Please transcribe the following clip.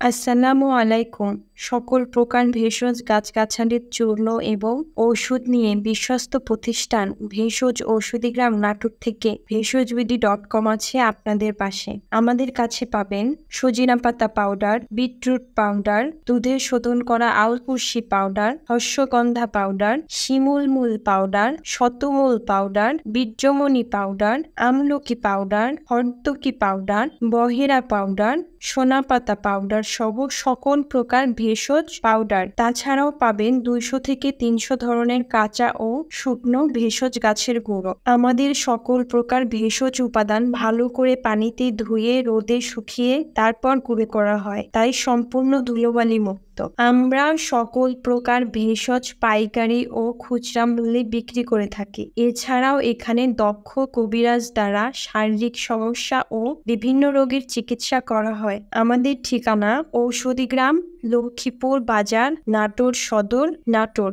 আসসালামু আলাইকুম। সকল প্রকার ভেষজ গাছগাছালির চূর্ণ এবং ঔষধ নিয়ে বিশ্বস্ত প্রতিষ্ঠান ভেষজ ঔষধিগ্রাম নাটোর থেকে ভেষজবিডি.com আছে আপনাদের পাশে। আমাদের কাছে পাবেন সজিনা পাতা পাউডার, বিটরুট পাউডার, দুধে শোধন করা আলকুশি পাউডার, হর্ষগন্ধা পাউডার, শিমুলমূল পাউডার, শতমূল পাউডার, বীর্যমণি পাউডার, আমলকি পাউডার, হর্তকি পাউডার, বহেরা পাউডার, সোনাপাতা পাউডার সহ সকল প্রকার ভেষজ পাউডার। তাছাড়াও পাবেন 200 থেকে 300 ধরনের কাঁচা ও শুকনো ভেষজ গাছের গুঁড়ো। আমাদের সকল প্রকার ভেষজ উপাদান ভালো করে পানিতে ধুয়ে রোদে শুকিয়ে তারপর গুঁড়ো করা হয়, তাই সম্পূর্ণ ধুলোবালি মুক্ত। আমরা সকল প্রকার ভেষজ পাইকারি ও খুচরা মূল্যে বিক্রি করে থাকি। এছাড়াও এখানে দক্ষ কবিরাজ দ্বারা শারীরিক সমস্যা ও বিভিন্ন রোগের চিকিৎসা করা হয়। আমাদের ঠিকানা ঔষধিগ্রাম, লক্ষ্মীপুর বাজার, নাটোর সদর, নাটোর।